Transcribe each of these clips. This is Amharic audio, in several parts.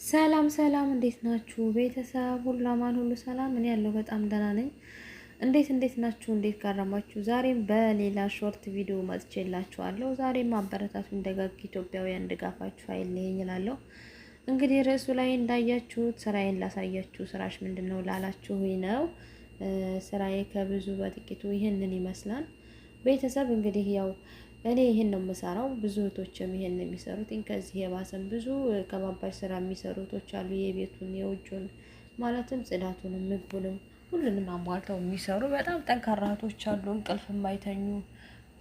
ሰላም ሰላም፣ እንዴት ናችሁ ቤተሰብ? ሁሉ አማን፣ ሁሉ ሰላም። እኔ ያለው በጣም ደህና ነኝ። እንዴት ናችሁ? እንዴት ካረማችሁ? ዛሬም በሌላ ሾርት ቪዲዮ መጥቼላችኋለሁ። ዛሬም አበረታቱኝ ደጋግ ኢትዮጵያውያን፣ ድጋፋችሁ አይለየኝ እላለሁ። እንግዲህ ርዕሱ ላይ እንዳያችሁት ስራዬን ላሳያችሁ። ስራሽ ምንድነው ላላችሁ ነው። ስራዬ ከብዙ በጥቂቱ ይህንን ይመስላል። ቤተሰብ እንግዲህ ያው እኔ ይሄን ነው የምሰራው። ብዙ እህቶችም ይሄን ነው የሚሰሩት። ከዚህ የባሰም ብዙ ከባባድ ስራ የሚሰሩ እህቶች አሉ። የቤቱን የውጩን ማለትም ጽዳቱንም ምግቡንም ሁሉንም አሟልተው የሚሰሩ በጣም ጠንካራ እህቶች አሉ። እንቅልፍ የማይተኙ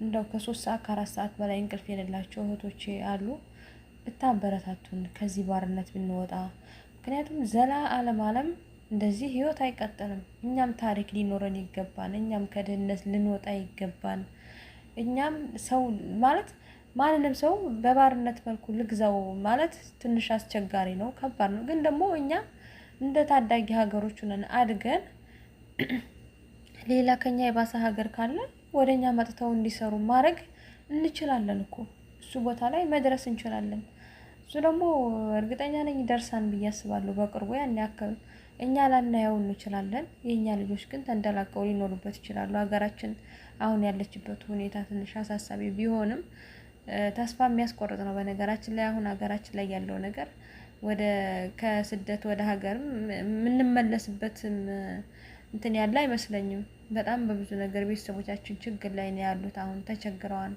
እንደው ከ3 ሰዓት ከ4 ሰዓት በላይ እንቅልፍ የሌላቸው እህቶች አሉ። ብታበረታቱን ከዚህ ባርነት ብንወጣ። ምክንያቱም ዓለም እንደዚህ ህይወት አይቀጥልም። እኛም ታሪክ ሊኖረን ይገባል። እኛም ከድህነት ልንወጣ ይገባል። እኛም ሰው ማለት ማንንም ሰው በባርነት መልኩ ልግዛው ማለት ትንሽ አስቸጋሪ ነው፣ ከባድ ነው። ግን ደግሞ እኛ እንደ ታዳጊ ሀገሮች ነን አድገን ሌላ ከኛ የባሰ ሀገር ካለ ወደኛ መጥተው እንዲሰሩ ማድረግ እንችላለን እኮ። እሱ ቦታ ላይ መድረስ እንችላለን። እሱ ደግሞ እርግጠኛ ነኝ ደርሳን ብዬ አስባለሁ በቅርቡ። ያን ያክል እኛ ላናየው እንችላለን። የኛ ልጆች ግን ተንደላቀው ሊኖሩበት ይችላሉ። ሀገራችን አሁን ያለችበት ሁኔታ ትንሽ አሳሳቢ ቢሆንም ተስፋ የሚያስቆርጥ ነው። በነገራችን ላይ አሁን ሀገራችን ላይ ያለው ነገር ወደ ከስደት ወደ ሀገር የምንመለስበት እንትን ያለ አይመስለኝም። በጣም በብዙ ነገር ቤተሰቦቻችን ችግር ላይ ነው ያሉት። አሁን ተቸግረዋል።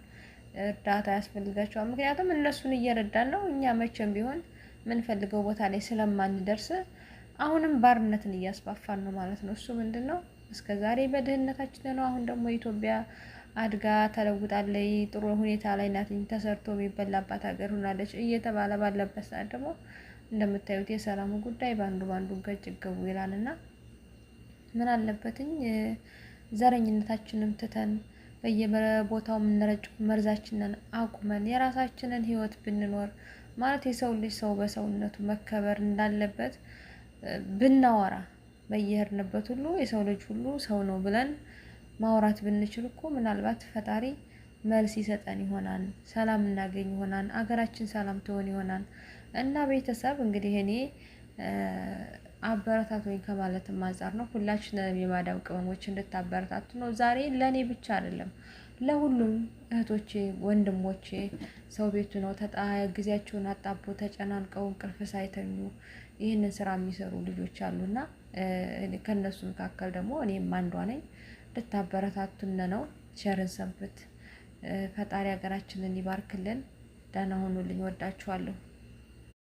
እርዳታ ያስፈልጋቸዋል። ምክንያቱም እነሱን እየረዳን ነው። እኛ መቼም ቢሆን የምንፈልገው ቦታ ላይ ስለማንደርስ አሁንም ባርነትን እያስፋፋን ነው ማለት ነው። እሱ ምንድነው? እስከዛሬ በድህነታችን ነው። አሁን ደግሞ ኢትዮጵያ አድጋ ተለውጣለች። ጥሩ ሁኔታ ላይ ናት። ተሰርቶ የሚበላባት ሀገር ሆናለች እየተባለ ባለበት ሰዓት ደግሞ እንደምታዩት የሰላሙ ጉዳይ ባንዱ ገጭገቡ ይላልና ምን አለበትኝ ዘረኝነታችንን ትተን በየቦታው የምንረጨው መርዛችንን አቁመን የራሳችንን ህይወት ብንኖር ማለት የሰው ልጅ ሰው በሰውነቱ መከበር እንዳለበት ብናወራ በየሄድንበት ሁሉ የሰው ልጅ ሁሉ ሰው ነው ብለን ማውራት ብንችል እኮ ምናልባት ፈጣሪ መልስ ይሰጠን ይሆናል። ሰላም እናገኝ ይሆናል። አገራችን ሰላም ትሆን ይሆናል። እና ቤተሰብ እንግዲህ እኔ አበረታቱኝ ከማለትም አንፃር ነው። ሁላችንም የማዳም ቅመሞች እንድታበረታቱ ነው። ዛሬ ለኔ ብቻ አይደለም ለሁሉም እህቶቼ ወንድሞቼ ሰው ቤቱ ነው ጊዜያቸውን አጣቦ ተጨናንቀው እንቅልፍ ሳይተኙ ይህንን ስራ የሚሰሩ ልጆች አሉና ከነሱ መካከል ደግሞ እኔም አንዷ ነኝ። ልታበረታቱን ነው። ቸርን ሰንብት። ፈጣሪ ሀገራችንን ይባርክልን። ደህና ሁኑልኝ። ወዳችኋለሁ።